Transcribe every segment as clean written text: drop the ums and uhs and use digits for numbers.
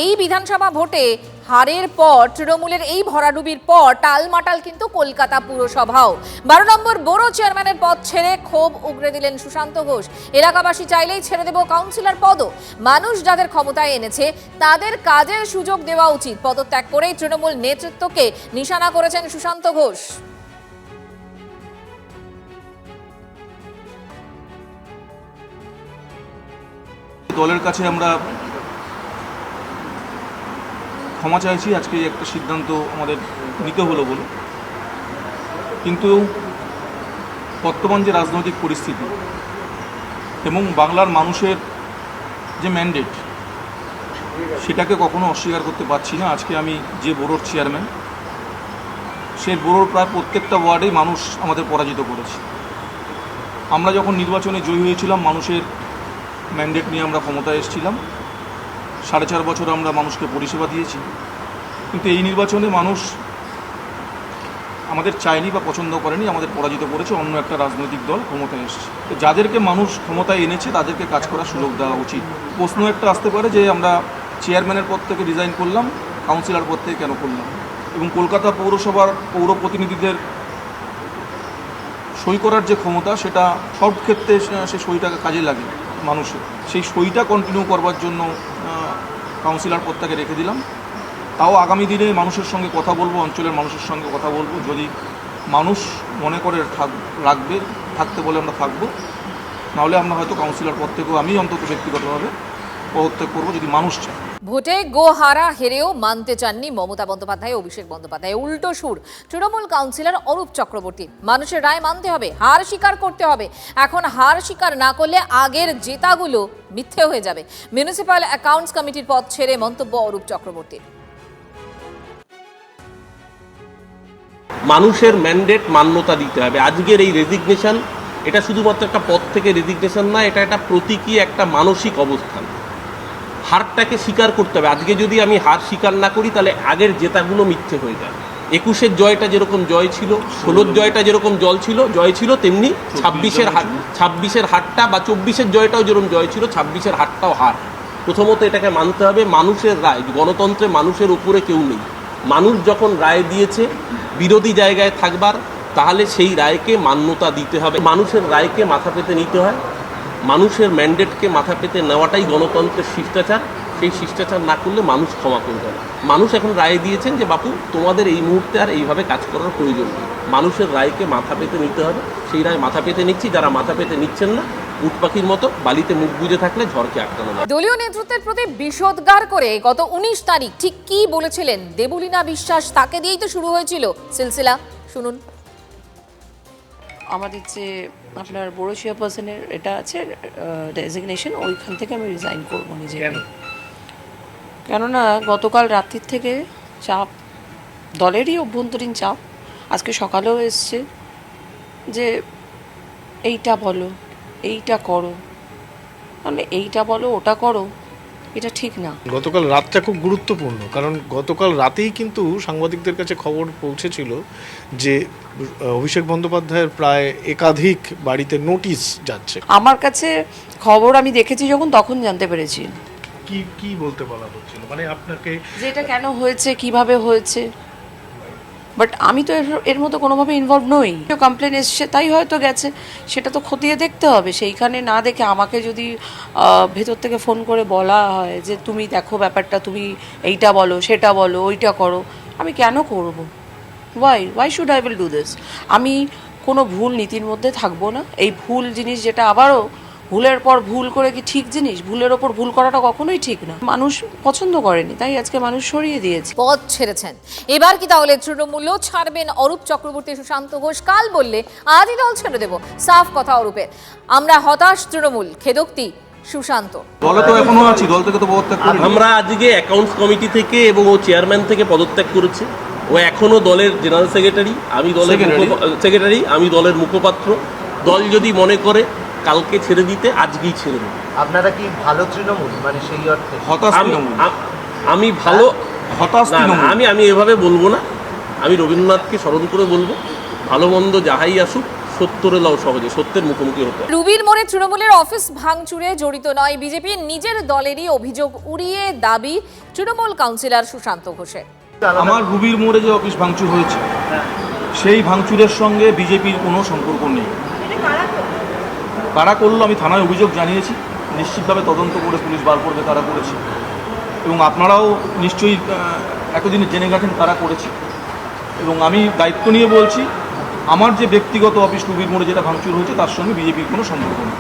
এই বিধানসভা ভোটে হারের পর তৃণমূলের এই ভরাডুবির পর টালমাটাল কিন্তু কলকাতা পুরসভাও 12 নম্বর বড় চেয়ারম্যানের পদ ছেড়ে ক্ষোভ উগরে দিলেন সুশান্ত ঘোষ। এলাকাবাসী চাইলেই ছেড়ে দেব কাউন্সিলর পদও। মানুষ যাদের ক্ষমতায় এনেছে তাদের কাজের সুযোগ দেওয়া উচিত। পদত্যাগ করেই তৃণমূল নেতৃত্বকে নিশানা করেছেন সুশান্ত ঘোষ। দলের কাছে আমরা ক্ষমা চাইছি, আজকে একটা সিদ্ধান্ত আমাদের নিতে হলো বলে। কিন্তু বর্তমান যে রাজনৈতিক পরিস্থিতি এবং বাংলার মানুষের যে ম্যান্ডেট, সেটাকে কখনো অস্বীকার করতে পারছি না। আজকে আমি যে বোরোর চেয়ারম্যান, সেই বোরোর প্রায় প্রত্যেকটা ওয়ার্ডেই মানুষ আমাদের পরাজিত করেছে। আমরা যখন নির্বাচনে জয়ী হয়েছিলাম, মানুষের ম্যান্ডেট নিয়ে আমরা ক্ষমতায় এসেছিলাম। 4.5 বছর আমরা মানুষকে পরিষেবা দিয়েছি, কিন্তু এই নির্বাচনে মানুষ আমাদের চায়নি বা পছন্দ করেনি, আমাদের পরাজিত করেছে অন্য একটা রাজনৈতিক দল ক্ষমতায় এসেছে। তো যাদেরকে মানুষ ক্ষমতায় এনেছে তাদেরকে কাজ করার সুযোগ দেওয়া উচিত। প্রশ্ন একটা আসতে পারে যে আমরা চেয়ারম্যানের পদ থেকে রিজাইন করলাম, কাউন্সিলর পদ থেকে কেন করলাম, এবং কলকাতা পৌরসভার পৌর প্রতিনিধিদের সই করার যে ক্ষমতা, সেটা সব ক্ষেত্রে সে সইটাকে কাজে লাগে মানুষের। সেই সইটা কন্টিনিউ করবার জন্য কাউন্সিলর পদটাকে রেখে দিলাম। তাও আগামী দিনে মানুষের সঙ্গে কথা বলবো, অঞ্চলের মানুষের সঙ্গে কথা বলবো। যদি মানুষ মনে করে রাখবে, থাকতে বলে আমরা থাকবো, নাহলে আমরা হয়তো কাউন্সিলর পদ থেকেও আমি অন্তত ব্যক্তিগতভাবে পদত্যাগ করবো যদি মানুষ চায়। ভোটে গোহারা হেরেও মানতে চাননি মমতা বন্দ্যোপাধ্যায়, অভিষেক বন্দ্যোপাধ্যায়। উল্টো সুর তৃণমূল কাউন্সিলর অরূপ চক্রবর্তী। মানুষের রায় মানতে হবে, হার স্বীকার করতে হবে। এখন হার স্বীকার না করলে আগের জেতাগুলো মিথ্যে হয়ে যাবে। মিউনিসিপ্যাল অ্যাকাউন্টস কমিটির পদ ছেড়ে মন্তব্য অরূপ চক্রবর্তীর। মানুষের ম্যান্ডেট মান্যতা দিতে হবে। আজকের এই রেজিগনেশন, এটা শুধুমাত্র একটা পদ থেকে রেজিগনেশন না, এটা একটা প্রতীকী একটা মানসিক অবস্থান। হারটাকে স্বীকার করতে হবে। আজকে যদি আমি হার স্বীকার না করি, তাহলে আগের জেতাগুলো মিথ্যে হয়ে যায়। 21-এর জয়টা যেরকম জয় ছিল, 16-র জয়টা যেরকম জয় ছিল, তেমনি 26-এর হারটা বা 24-এর জয়টাও যেরকম জয় ছিল, 26-এর হারটাও হার। প্রথমত এটাকে মানতে হবে। মানুষের রায়, গণতন্ত্রে মানুষের উপরে কেউ নেই। মানুষ যখন রায় দিয়েছে বিরোধী জায়গায় থাকবার, তাহলে সেই রায়কে মান্যতা দিতে হবে। মানুষের রায়কে মাথা পেতে নিতে হয়। মানুষের ম্যান্ডেটকে মাথা পেতে নেওয়াটাই গণতন্ত্রের শিষ্টাচার। সেই শিষ্টাচার না করলে মানুষ ক্ষমা করবে না। মানুষ এখন রায় দিয়েছেন যে বাপু, তোমাদের এই মুহূর্তে আর এইভাবে কাজ করার প্রয়োজন নেই। মানুষের রায়কে মাথা পেতে নিতে হবে। সেই রায় মাথা পেতে নিচ্ছি। যারা মাথা পেতে নিচ্ছেন না, উট পাখির মতো বালিতে মুখ বুজে থাকলে ঝড়কে আটকানো যায়। দলীয় নেতৃত্বের প্রতি বিষোদ্গার করে গত 19 তারিখ ঠিক কি বলেছিলেন দেবলীনা বিশ্বাস, তাকে দিয়েই তো শুরু হয়েছিল সিলসিলা। শুনুন। আমাদের যে আপনার বড় চেয়ারপারসনের এটা আছে ডেজিগনেশন, ওইখান থেকে আমি রিজাইন করবো নিজেকে। কেননা গতকাল রাত্রির থেকে চাপ, দলেরই অভ্যন্তরীণ চাপ, আজকে সকালেও এসছে যে এইটা বলো, এইটা করো, মানে এইটা বলো ওটা করো, এটা ঠিক না। গতকাল রাতটা খুব গুরুত্বপূর্ণ, কারণ গতকাল রাতেই কিন্তু সাংবাদিকদের কাছে খবর পৌঁছেছিল যে অভিষেক বন্দ্যোপাধ্যায়ের প্রায় একাধিক বাড়িতে নোটিশ যাচ্ছে। আমার কাছে খবর আমি দেখেছি যখন, তখন জানতে পেরেছি। কি কি বলতে বলা হচ্ছিল, মানে আপনাকে যে এটা কেন হয়েছে, কিভাবে হয়েছে, বাট আমি তো এর মতো কোনোভাবে ইনভলভ নই। কেউ কমপ্লেন এসছে তাই হয়তো গেছে, সেটা তো খতিয়ে দেখতে হবে। সেইখানে না দেখে আমাকে যদি ভেতর থেকে ফোন করে বলা হয় যে তুমি দেখো ব্যাপারটা, তুমি এইটা বলো, সেটা বলো, ওইটা করো, আমি কেন করব? Why should I will do this? আমি কোনো ভুল নীতির মধ্যে থাকবো না। এই ভুল জিনিস যেটা আবারও ভুলের পর ভুল করে কি ঠিক জিনিস? ভুলের ওপর ভুল করাটা কখনোই ঠিক না। মানুষ পছন্দ করেনি, তাই আজকে মানুষ সরিয়ে দিয়েছে। পদ ছেড়েছেন। এবার কি তাহলে তৃণমূলও ছাড়বেন অরূপ চক্রবর্তী, সুশান্ত ঘোষ? কাল বললে আজই দল ছেড়ে দেব, সাফ কথা অরূপের। আমরা হতাশ তৃণমূল, খেদোক্তি সুশান্ত। দলে তো এখনো আছি, দল থেকে তো পদত্যাগ করি। আমরা আজকে অ্যাকাউন্টস কমিটি থেকে এবং ও চেয়ারম্যান থেকে পদত্যাগ করেছে। ও এখনো দলের জেনারেল সেক্রেটারি, আমি দলের সেক্রেটারি, আমি দলের মুখপাত্র। দল যদি মনে করে কালকে ছেড়ে দিতে, আজকেই ছেড়ে দেবে। আপনারা কি ভালো তৃণমূল, মানে সেই অর্থে হতাশ তৃণমূল? আমি ভালো হতাশ তৃণমূল? আমি এভাবে বলবো না। আমি রবীন্দ্রনাথকে স্মরণ করে বলবো, ভালো মন্দ যাহাই আসুক সত্যের লাও সহজে, সত্যের মুখোমুখি হতে হয়। রুবির মোড়ে তৃণমূলের অফিস ভাঙচুরে জড়িত নয় বিজেপি, নিজের দলেরই অভিযোগ উড়িয়ে দাবি তৃণমূল কাউন্সিলর সুশান্ত ঘোষের। আমার রুবির মোড়ে যে অফিস ভাঙচুর হয়েছে সেই ভাঙচুরের সঙ্গে বিজেপির কোনো সম্পর্ক নেই। কারা করলো আমি থানায় অভিযোগ জানিয়েছি, নিশ্চিতভাবে তদন্ত করে পুলিশ বার করবে কারা করেছে, এবং আপনারাও নিশ্চয়ই এতদিনে জেনে গেছেন কারা করেছে। এবং আমি দায়িত্ব নিয়ে বলছি, আমার যে ব্যক্তিগত অফিস রুবির মোড়ে যেটা ভাঙচুর হয়েছে তার সঙ্গে বিজেপির কোনো সম্পর্ক নেই।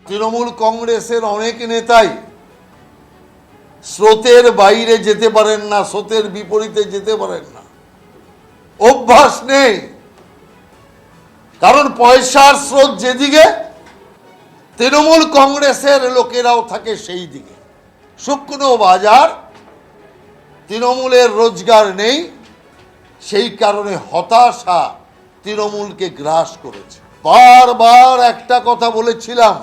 তৃণমূল কংগ্রেসের অনেক নেতাই স্রোতের বাইরে যেতে পারেন না, স্রোতের বিপরীতে যেতে পারেন না, অভ্যাস নেই। কারণ পয়সার স্রোত যেদিকে, তৃণমূল কংগ্রেসের লোকেরাও থাকে সেই দিকে। শুকনো বাজার, তৃণমূলের রোজগার নেই, সেই কারণে হতাশা তৃণমূলকে গ্রাস করেছে। বারবার একটা কথা বলেছিলাম,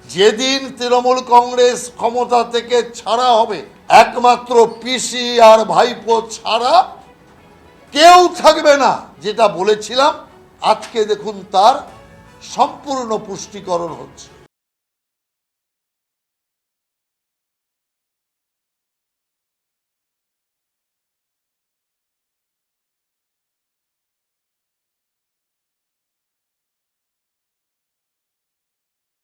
যেদিন তৃণমূল কংগ্রেস ক্ষমতা থেকে ছাড়া হবে, একমাত্র পিসি আর ভাইপো ছাড়া কেউ থাকবে না। যেটা বলেছিলাম আজকে দেখুন তার সম্পূর্ণ পুষ্টীকরণ হচ্ছে।